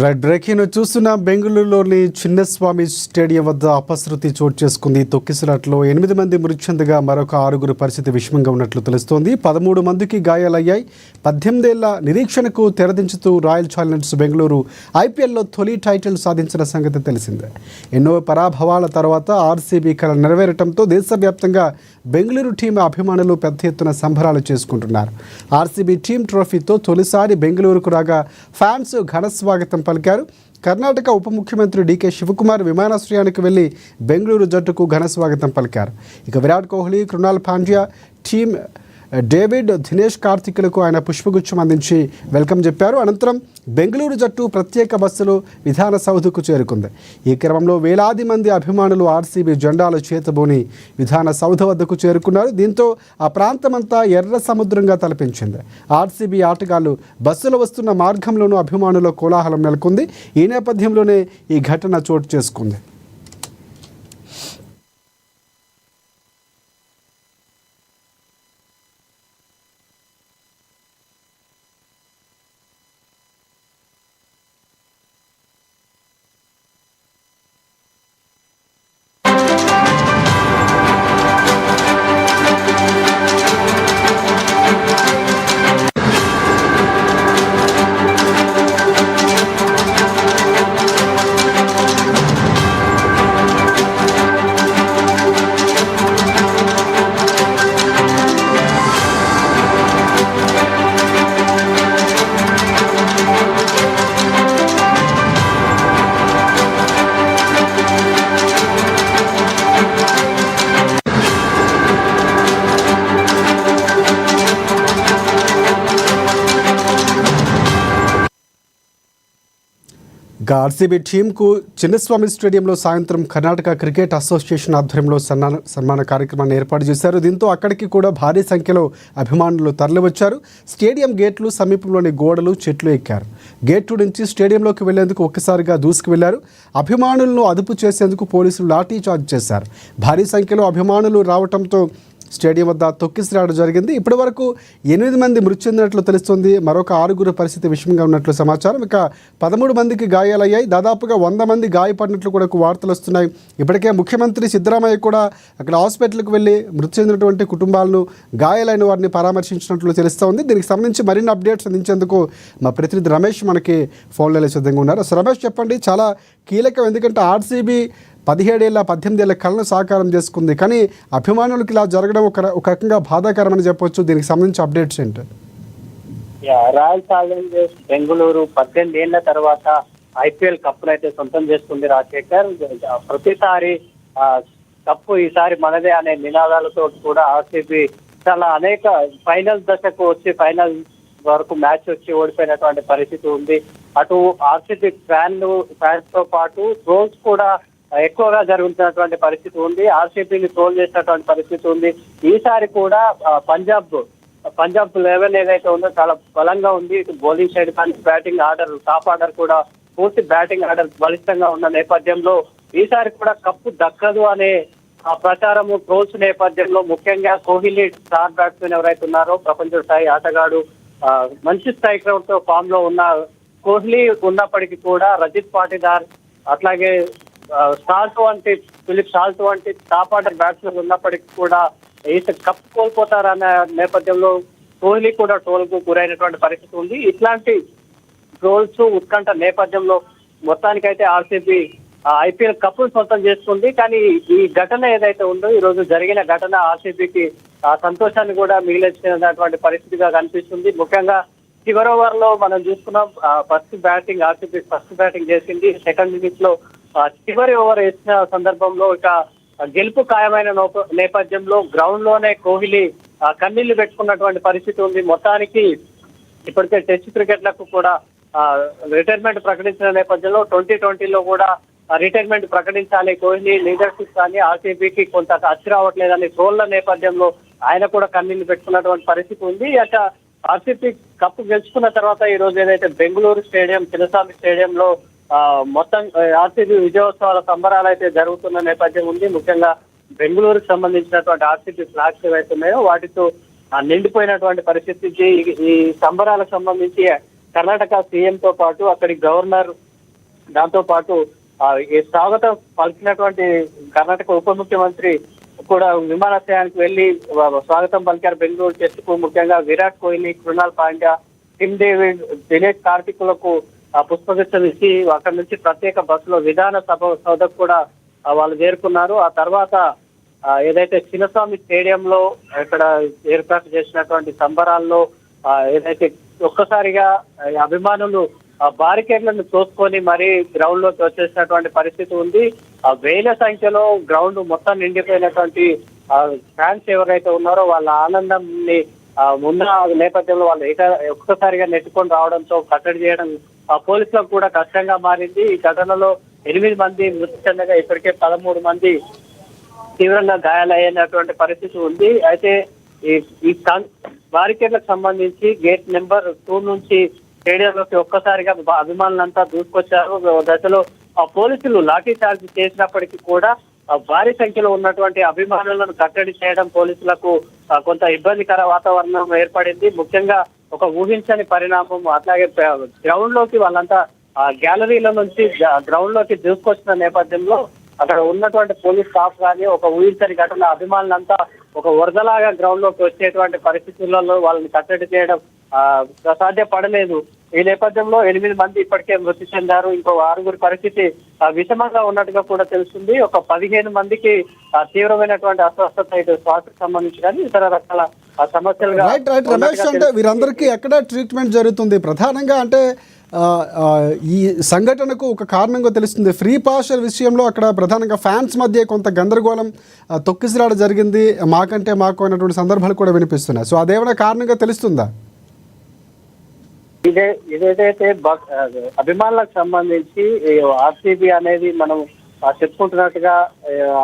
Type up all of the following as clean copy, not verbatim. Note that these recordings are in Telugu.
రైట్ బ్రేకింగ్ చూస్తున్న బెంగళూరులోని చిన్నస్వామి స్టేడియం వద్ద అపశృతి చోటు చేసుకుంది. తొక్కిసలాట్లో 8 మంది మృతి చెందగా మరొక 6 పరిస్థితి విషమంగా ఉన్నట్లు తెలుస్తోంది. 13 మందికి గాయాలయ్యాయి. 18 ఏళ్ల నిరీక్షణకు తెరదించుతూ రాయల్ ఛాలెంజర్స్ బెంగళూరు ఐపీఎల్లో తొలి టైటిల్ సాధించిన సంగతి తెలిసిందే. ఎన్నో పరాభవాల తర్వాత ఆర్సీబీ కల నెరవేరటంతో దేశవ్యాప్తంగా బెంగళూరు టీం అభిమానులు పెద్ద ఎత్తున సంబరాలు చేసుకుంటున్నారు. ఆర్సీబీ టీం ట్రోఫీతో తొలిసారి బెంగళూరుకు రాగా ఫ్యాన్స్ ఘన స్వాగతం పలికారు. కర్ణాటక ఉప ముఖ్యమంత్రి డీకే శివకుమార్ విమానాశ్రయానికి వెళ్లి బెంగళూరు జట్టుకు ఘన స్వాగతం పలికారు. ఇక విరాట్ కోహ్లీ, కృణాల్ పాండ్యా, టీం డేవిడ్, దినేష్ కార్తిక్లకు ఆయన పుష్పగుచ్చం అందించి వెల్కమ్ చెప్పారు. అనంతరం బెంగళూరు జట్టు ప్రత్యేక బస్సులో విధాన సౌధకు చేరుకుంది. ఈ క్రమంలో వేలాది మంది అభిమానులు ఆర్సీబీ జెండాలు చేతబోని విధాన సౌధ వద్దకు చేరుకున్నారు. దీంతో ఆ ప్రాంతమంతా ఎర్ర సముద్రంగా తలపించింది. ఆర్సీబీ ఆటగాళ్లు బస్సులో వస్తున్న మార్గంలోనూ అభిమానుల కోలాహలం నెలకొంది. ఈ నేపథ్యంలోనే ఈ ఘటన చోటు చేసుకుంది. ఆర్సీబీ టీంకు చిన్నస్వామి స్టేడియంలో సాయంత్రం కర్ణాటక క్రికెట్ అసోసియేషన్ ఆధ్వర్యంలో సన్మాన కార్యక్రమాన్ని ఏర్పాటు చేశారు. దీంతో అక్కడికి కూడా భారీ సంఖ్యలో అభిమానులు తరలివచ్చారు. స్టేడియం గేట్లు సమీపంలోని గోడలు, చెట్లు ఎక్కారు. గేటు నుంచి స్టేడియంలోకి వెళ్లేందుకు ఒక్కసారిగా దూసుకు వెళ్లారు. అభిమానులను అదుపు చేసేందుకు పోలీసులు లాఠీ చార్జ్ చేశారు. భారీ సంఖ్యలో అభిమానులు రావడంతో స్టేడియం వద్ద తొక్కిసలాట జరిగింది. ఇప్పటి వరకు 8 మంది మృతి చెందినట్లు తెలుస్తుంది. మరొక 6 పరిస్థితి విషమంగా ఉన్నట్లు సమాచారం. ఇక 13 మందికి గాయాలయ్యాయి. దాదాపుగా 100 మంది గాయపడినట్లు కూడా వార్తలు వస్తున్నాయి. ఇప్పటికే ముఖ్యమంత్రి సిద్ధరామయ్య కూడా అక్కడ హాస్పిటల్కి వెళ్ళి మృతి చెందినటువంటి కుటుంబాలను, గాయాలైన వారిని పరామర్శించినట్లు తెలుస్తోంది. దీనికి సంబంధించి మరిన్ని అప్డేట్స్ అందించేందుకు మా ప్రతినిధి రమేష్ మనకి ఫోన్లలో సిద్ధంగా ఉన్నారు. సో రమేష్, చెప్పండి, చాలా కీలకం. ఎందుకంటే ఆర్సీబీ 17 ఏళ్ళ 18 ఏళ్ళ కళను సాకారం చేసుకుంది. కానీ అభిమానులకు ఇలా జరగడం ఒక రకంగా బాధాకరమని చెప్పొచ్చు. దీనికి సంబంధించి అప్డేట్స్ ఏంటి? రాయల్ ఛాలెంజర్స్ బెంగళూరు 18 ఏళ్ల తర్వాత ఐపీఎల్ కప్పును అయితే సొంతం చేసుకుంది. రాజశేఖర్, ప్రతిసారి కప్పు ఈసారి మనదే అనే నినాదాలతో కూడా ఆర్సీబీ చాలా అనేక ఫైనల్ దశకు వచ్చి ఫైనల్ వరకు మ్యాచ్ వచ్చి ఓడిపోయినటువంటి పరిస్థితి ఉంది. అటు ఆర్సీబీ ఫ్యాన్స్ తో పాటు ట్రోల్స్ కూడా ఎక్కువగా జరుగుతున్నటువంటి పరిస్థితి ఉంది. ఆర్సీబీని ట్రోల్ చేసినటువంటి పరిస్థితి ఉంది. ఈసారి కూడా పంజాబ్ 11 ఏదైతే ఉందో చాలా బలంగా ఉంది. ఇటు బౌలింగ్ సైడ్ కానీ బ్యాటింగ్ ఆర్డర్, టాప్ ఆర్డర్ కూడా పూర్తి బ్యాటింగ్ ఆర్డర్ బలిష్టంగా ఉన్న నేపథ్యంలో ఈసారి కూడా కప్పు దక్కదు అనే ప్రచారము, ట్రోల్స్ నేపథ్యంలో ముఖ్యంగా కోహ్లీ స్టార్ బ్యాట్స్మెన్ ఎవరైతే ఉన్నారో, ప్రపంచ స్థాయి ఆటగాడు, మంచి స్ట్రైక్ రేట్ తో ఫామ్ లో ఉన్న కోహ్లీ ఉన్నప్పటికీ కూడా రజిత్ పాటిదార్, అట్లాగే ఫిలిప్ సాల్ట్ వంటి టాప్ ఆర్డర్ బ్యాట్స్మెన్ ఉన్నప్పటికీ కూడా కప్ కోల్పోతారన్న నేపథ్యంలో కోహ్లీ కూడా ట్రోల్కు గురైనటువంటి పరిస్థితి ఉంది. ఇట్లాంటి ట్రోల్స్, ఉత్కంఠ నేపథ్యంలో మొత్తానికైతే ఆర్సీబీ ఐపీఎల్ కప్పును సొంతం చేసుకుంది. కానీ ఈ ఘటన ఏదైతే ఉందో, ఈ రోజు జరిగిన ఘటన ఆర్సీబీకి సంతోషాన్ని కూడా మిగిలించినటువంటి పరిస్థితిగా కనిపిస్తుంది. ముఖ్యంగా చివరి ఓవర్ లో మనం చూసుకున్నాం, ఆర్సీబీ ఫస్ట్ బ్యాటింగ్ చేసింది. సెకండ్ ఇన్నింగ్స్ లో చివరి ఓవర్ వేసిన సందర్భంలో ఇక గెలుపు ఖాయమైన నేపథ్యంలో గ్రౌండ్ లోనే కోహ్లీ కన్నీళ్లు పెట్టుకున్నటువంటి పరిస్థితి ఉంది. మొత్తానికి ఇప్పటికే టెస్ట్ క్రికెట్లకు కూడా రిటైర్మెంట్ ప్రకటించిన నేపథ్యంలో 2020లో కూడా రిటైర్మెంట్ ప్రకటించాలి కోహ్లీ లీడర్షిప్ కానీ ఆర్సీబీకి కొంత అచ్చి రావట్లేదని ట్రోల్ల నేపథ్యంలో ఆయన కూడా కన్నీళ్లు పెట్టుకున్నటువంటి పరిస్థితి ఉంది. అట ఆర్సీబీ కప్పు గెలుచుకున్న తర్వాత ఈ రోజు ఏదైతే బెంగళూరు స్టేడియం, చిన్నస్వామి స్టేడియంలో మొత్తం ఆర్సీబీ విజయోత్సవాల సంబరాలు అయితే జరుగుతున్న నేపథ్యం ఉంది. ముఖ్యంగా బెంగళూరుకు సంబంధించినటువంటి ఆర్సీబీ ఫ్లాగ్స్ ఏవైతే ఉన్నాయో వాటితో నిండిపోయినటువంటి పరిస్థితి. ఈ సంబరాలకు సంబంధించి కర్ణాటక సీఎం తో పాటు అక్కడి గవర్నర్ దాంతో పాటు ఈ స్వాగతం పలికినటువంటి కర్ణాటక ఉప ముఖ్యమంత్రి కూడా విమానాశ్రయానికి వెళ్లి స్వాగతం పలికారు. బెంగళూరు జట్టుకు ముఖ్యంగా విరాట్ కోహ్లీ, కృణాల్ పాండ్యా, టిమ్ డేవిడ్, దినేష్ కార్తిక్లకు పుష్పగుచ్చం ఇచ్చి అక్కడి నుంచి ప్రత్యేక బస్సులో విధాన సభ సౌధకు కూడా వాళ్ళు చేరుకున్నారు. ఆ తర్వాత ఏదైతే చిన్నస్వామి స్టేడియంలో ఇక్కడ ఏర్పాటు చేసినటువంటి సంబరాల్లో ఏదైతే ఒక్కసారిగా అభిమానులు బారికేడ్లను తోసుకొని మరీ గ్రౌండ్ లోకి వచ్చేసినటువంటి పరిస్థితి ఉంది. వేల సంఖ్యలో గ్రౌండ్ మొత్తం నిండిపోయినటువంటి ఫ్యాన్స్ ఎవరైతే ఉన్నారో వాళ్ళ ఆనందాన్ని ఉన్న నేపథ్యంలో వాళ్ళు ఒక్కసారిగా నెట్టుకొని రావడంతో కట్టడి చేయడం పోలీసులకు కూడా కష్టంగా మారింది. ఈ ఘటనలో 8 మంది మృతి చెందగా ఇప్పటికే 13 మంది తీవ్రంగా గాయాలైనటువంటి పరిస్థితి ఉంది. అయితే ఈ బారికేడ్లకు సంబంధించి గేట్ నెంబర్ 2 నుంచి స్టేడియంలోకి ఒక్కసారిగా అభిమానులంతా దూసుకొచ్చారు. దశలో పోలీసులు లాఠీ చార్జ్ చేసినప్పటికీ కూడా భారీ సంఖ్యలో ఉన్నటువంటి అభిమానులను కట్టడి చేయడం పోలీసులకు కొంత ఇబ్బందికర వాతావరణం ఏర్పడింది. ముఖ్యంగా ఒక ఊహించని పరిణామం. అట్లాగే గ్రౌండ్ లోకి వాళ్ళంతా గ్యాలరీల నుంచి గ్రౌండ్ లోకి దూసుకొచ్చిన నేపథ్యంలో అక్కడ ఉన్నటువంటి పోలీస్ స్టాఫ్ కానీ ఒక ఊహించని ఘటన అభిమానులంతా ఒక వరదలాగా గ్రౌండ్ లోకి వచ్చేటువంటి పరిస్థితులలో వాళ్ళని కట్టడి చేయడం సాధ్యపడలేదు. ఈ నేపథ్యంలో 8 మంది ఇప్పటికే మృతి చెందారు. ఇంకో 6 పరిస్థితి విషమంగా ఉన్నట్టుగా కూడా తెలుస్తుంది. ఒక 15 మందికి తీవ్రమైనటువంటి అస్వస్థత ఇటు శ్వాసకు సంబంధించి కానీ ఇతర రకాల సమస్యలుగా. రమేష్, అంటే వీరందరికీ ఎక్కడ ట్రీట్మెంట్ జరుగుతుంది ప్రధానంగా? అంటే ఈ సంఘటనకు ఒక కారణంగా తెలుస్తుంది ఫ్రీ పాస్ విషయంలో అక్కడ ప్రధానంగా ఫ్యాన్స్ మధ్య కొంత గందరగోళం, తొక్కిసలాట జరిగింది, మాకంటే మాకు అనేటువంటి సందర్భాలు కూడా వినిపిస్తున్నాయి. సో అదేమైనా కారణంగా తెలుస్తుందా? ఇదేదైతే అభిమానులకు సంబంధించి ఆర్సీబీ అనేది మనం చెప్పుకుంటున్నట్టుగా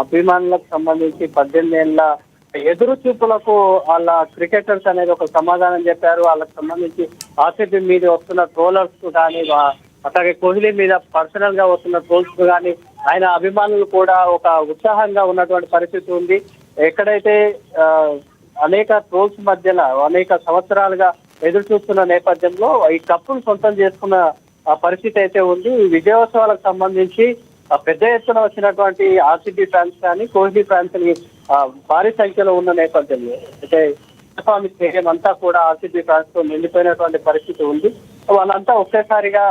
అభిమానులకు సంబంధించి 18 ఏళ్ల ఎదురు చూపులకు వాళ్ళ క్రికెటర్స్ అనేది ఒక సమాధానం చెప్పారు. వాళ్ళకి సంబంధించి ఆర్సీబీ మీద వస్తున్న ట్రోలర్స్ కానీ అట్లాగే కోహ్లీ మీద పర్సనల్ గా వస్తున్న ట్రోల్స్ కానీ ఆయన అభిమానులు కూడా ఒక ఉత్సాహంగా ఉన్నటువంటి పరిస్థితి ఉంది. ఎక్కడైతే అనేక ట్రోల్స్ మధ్యలో అనేక సంవత్సరాలుగా ఎదురు చూస్తున్న నేపథ్యంలో ఈ కప్పును సొంతం చేసుకున్న పరిస్థితి అయితే ఉంది. ఈ విజయోత్సవాలకు సంబంధించి పెద్ద ఎత్తున వచ్చినటువంటి ఆర్సీబీ ఫ్యాన్స్ కానీ కోహ్లీ ఫ్యాన్స్ భారీ సంఖ్యలో ఉన్న నేపథ్యంలో అయితే స్వామి స్టేడియం అంతా కూడా ఆర్సీబీ ఫ్యాన్స్ తో నిండిపోయినటువంటి పరిస్థితి ఉంది. వాళ్ళంతా ఒకేసారిగా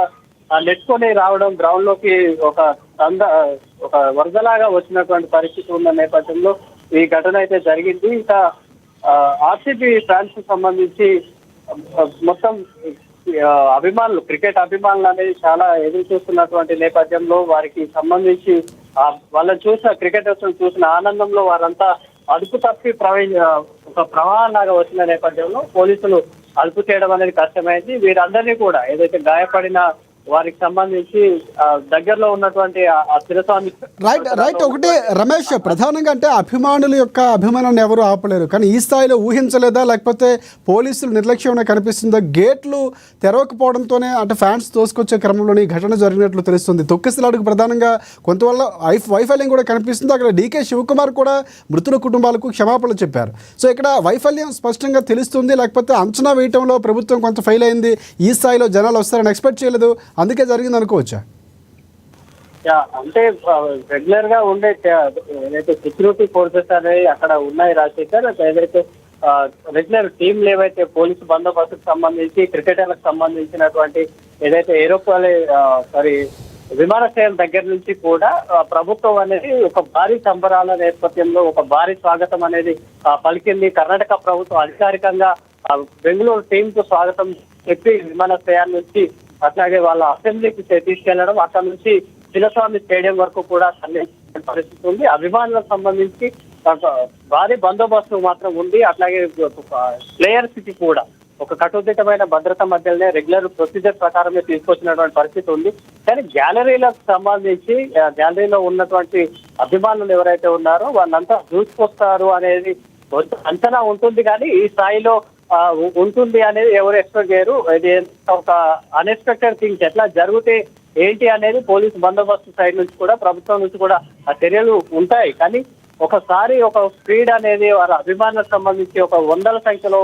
నెట్టుకొని రావడం గ్రౌండ్ లోకి ఒక వరదలాగా వచ్చినటువంటి పరిస్థితి ఉన్న నేపథ్యంలో ఈ ఘటన అయితే జరిగింది. ఇంకా ఆర్సీబీ ఫ్యాన్స్ కు సంబంధించి మొత్తం అభిమానులు, క్రికెట్ అభిమానులు అనేది చాలా ఎదురు చూస్తున్నటువంటి నేపథ్యంలో వారికి సంబంధించి వాళ్ళని చూసిన క్రికెటర్స్ చూసిన ఆనందంలో వారంతా అదుపు తప్పి ఒక ప్రవాహంలాగా వచ్చిన నేపథ్యంలో పోలీసులు అదుపు చేయడం అనేది కష్టమైంది. వీరందరినీ కూడా ఏదైతే గాయపడిన వారికి సంబంధించి దగ్గరలో ఉన్నటువంటి చిరస్వామి రైట్ ఒకటే రమేష్, ప్రధానంగా అంటే అభిమానుల యొక్క అభిమానాన్ని ఎవరు ఆపలేరు, కానీ ఈ స్థాయిలో ఊహించలేదా లేకపోతే పోలీసులు నిర్లక్ష్యం కనిపిస్తుందా? గేట్లు తెరవకపోవడంతోనే అంటే ఫ్యాన్స్ తోసుకొచ్చే క్రమంలోని ఘటన జరిగినట్లు తెలుస్తుంది. తొక్కిసలాటకు ప్రధానంగా కొంతవల్ల వైఫల్యం కూడా కనిపిస్తుంది. అక్కడ డీకే శివకుమార్ కూడా మృతుల కుటుంబాలకు క్షమాపణలు చెప్పారు. సో ఇక్కడ వైఫల్యం స్పష్టంగా తెలుస్తుంది, లేకపోతే అంచనా వేయటంలో ప్రభుత్వం కొంత ఫెయిల్ అయింది, ఈ స్థాయిలో జనాలు వస్తారని ఎక్స్పెక్ట్ చేయలేదు, అందుకే జరిగింది అనుకోవచ్చా? అంటే రెగ్యులర్ గా ఉండే ఏదైతే సెక్యూరిటీ ఫోర్సెస్ అనేవి అక్కడ ఉన్నాయి రాజశేఖర్. ఏదైతే రెగ్యులర్ టీంలు ఏవైతే పోలీసు బందోబస్తుకు సంబంధించి క్రికెటర్లకు సంబంధించినటువంటి ఏదైతే విమానాశ్రయం దగ్గర నుంచి కూడా ప్రభుత్వం అనేది ఒక భారీ సంబరాల నేపథ్యంలో ఒక భారీ స్వాగతం అనేది పలికింది. కర్ణాటక ప్రభుత్వం అధికారికంగా బెంగళూరు టీం కు స్వాగతం చెప్పి విమానాశ్రయాన్ని నుంచి అట్లాగే వాళ్ళ అసెంబ్లీకి తీసుకెళ్లడం, అక్కడ నుంచి చిన్నస్వామి స్టేడియం వరకు కూడా తరలించిన పరిస్థితి ఉంది. అభిమానులకు సంబంధించి భారీ బందోబస్తు మాత్రం ఉంది. అట్లాగే ప్లేయర్స్ కి కూడా ఒక కట్టుదిట్టమైన భద్రత మధ్యలోనే రెగ్యులర్ ప్రొసీజర్ ప్రకారమే తీసుకొచ్చినటువంటి పరిస్థితి ఉంది. కానీ గ్యాలరీలకు సంబంధించి గ్యాలరీలో ఉన్నటువంటి అభిమానులు ఎవరైతే ఉన్నారో వాళ్ళంతా దూసుకొస్తారు అనేది అంచనా ఉంటుంది, కానీ ఈ స్థాయిలో ఉంటుంది అనేది ఎవరు ఎక్స్పెక్ట్ చేయరు. ఇది ఒక అన్ఎక్స్పెక్టెడ్ థింగ్స్ ఎట్లా జరిగితే ఏంటి అనేది పోలీసు బందోబస్తు సైడ్ నుంచి కూడా ప్రభుత్వం నుంచి కూడా ఆ చర్యలు ఉంటాయి. కానీ ఒకసారి ఒక స్పీడ్ అనేది వారి అభిమానులకు సంబంధించి ఒక 100ల సంఖ్యలో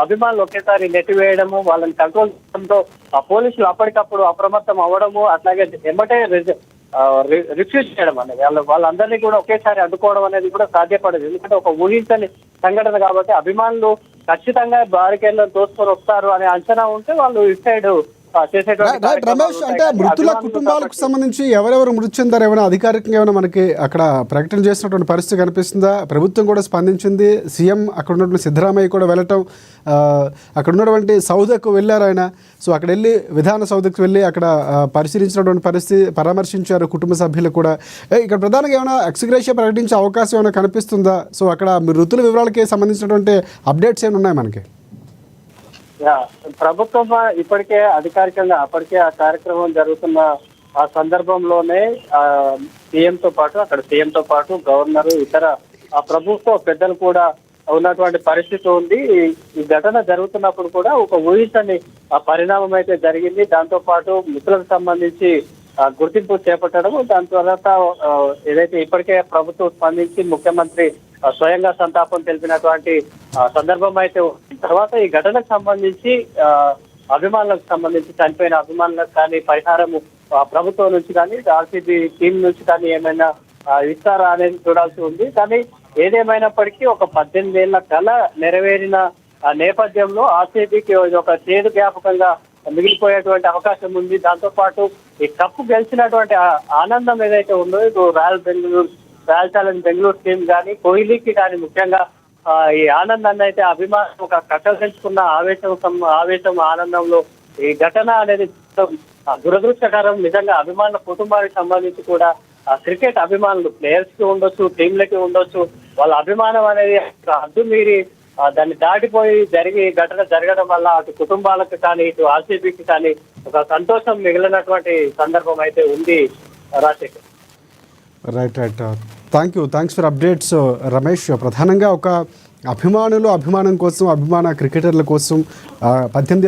అభిమానులు ఒకేసారి నెట్టివేయడము, వాళ్ళని కంట్రోల్ చేయడంతో ఆ పోలీసులు అప్పటికప్పుడు అప్రమత్తం అవ్వడము, అట్లాగే ఎమ్మటే రిఫ్యూజ్ చేయడం అనేది వాళ్ళందరినీ కూడా ఒకేసారి అడ్డుకోవడం అనేది కూడా సాధ్యపడదు. ఎందుకంటే ఒక ఊహించని సంఘటన కాబట్టి అభిమానులు ఖచ్చితంగా బారికేడ్లను తోసుకొని వస్తారు అనే అంచనా ఉంటే వాళ్ళు ఇటు సైడ్ రైట్ రమేష్, అంటే మృతుల కుటుంబాలకు సంబంధించి ఎవరెవరు మృతి చెందారు ఏమైనా అధికారికంగా ఏమైనా మనకి అక్కడ ప్రకటన చేసినటువంటి పరిస్థితి కనిపిస్తుందా? ప్రభుత్వం కూడా స్పందించింది, సీఎం అక్కడ ఉన్నటువంటి సిద్ధరామయ్య కూడా వెళ్ళటం, అక్కడ ఉన్నటువంటి సౌదకు వెళ్ళారు ఆయన. సో అక్కడ వెళ్ళి విధాన సౌదకు వెళ్ళి అక్కడ పరిశీలించినటువంటి పరిస్థితి, పరామర్శించారు కుటుంబ సభ్యులు కూడా. ఇక్కడ ప్రధానంగా ఏమైనా ఎక్స్గ్రేషియా ప్రకటించే అవకాశం ఏమైనా కనిపిస్తుందా? సో అక్కడ మృతుల వివరాలకి సంబంధించినటువంటి అప్డేట్స్ ఏమైనా ఉన్నాయి మనకి? ప్రభుత్వం ఇప్పటికే అధికారికంగా అప్పటికే ఆ కార్యక్రమం జరుగుతున్న ఆ సందర్భంలోనే సీఎంతో పాటు గవర్నర్, ఇతర ప్రభుత్వ పెద్దలు కూడా ఉన్నటువంటి పరిస్థితి ఉంది. ఈ ఘటన జరుగుతున్నప్పుడు కూడా ఒక ఊహించని పరిణామం అయితే జరిగింది. దాంతో పాటు మృతులకు సంబంధించి గుర్తింపు చేపట్టడం, దాని తర్వాత ఏదైతే ఇప్పటికే ప్రభుత్వం స్పందించి ముఖ్యమంత్రి స్వయంగా సంతాపం తెలిపినటువంటి సందర్భం అయితే తర్వాత ఈ ఘటనకు సంబంధించి అభిమానులకు సంబంధించి చనిపోయిన అభిమానులకు కానీ పరిహారము ప్రభుత్వం నుంచి కానీ ఆర్సీబీ టీం నుంచి కానీ ఏమైనా ఇస్తారా అనేది చూడాల్సి ఉంది. కానీ ఏదేమైనప్పటికీ ఒక 18 ఏళ్ల కళ నెరవేరిన నేపథ్యంలో ఆర్సీబీకి ఒక చేదు జ్ఞాపకంగా మిగిలిపోయేటువంటి అవకాశం ఉంది. దాంతో పాటు ఈ కప్పు గెలిచినటువంటి ఆనందం ఏదైతే ఉందో, ఇటు రాయల్ ఛాలెంజ్ బెంగళూరు టీం కానీ కోహ్లీకి కానీ ముఖ్యంగా ఈ ఆనందాన్ని అయితే అభిమానం ఒక కట్టగలుచుకున్న ఆవేశం ఆనందంలో ఈ ఘటన అనేది దురదృష్టకరం. నిజంగా అభిమానుల కుటుంబానికి సంబంధించి కూడా క్రికెట్ అభిమానులు ప్లేయర్స్ కి ఉండొచ్చు, టీంలకి ఉండొచ్చు, వాళ్ళ అభిమానం అనేది హద్దు మీరి దాన్ని దాటిపోయి ఘటన జరగడం వల్ల అటు కుటుంబాలకు కానీ ఇటు ఆర్సీబీకి కానీ ఒక సంతోషం మిగిలినటువంటి సందర్భం అయితే ఉంది. Rajasekhar, right thanks for updates Ramesh. ప్రధానంగా ఒక అభిమానులు అభిమానం కోసం, అభిమాన క్రికెటర్ల కోసం 18 ఏళ్ళ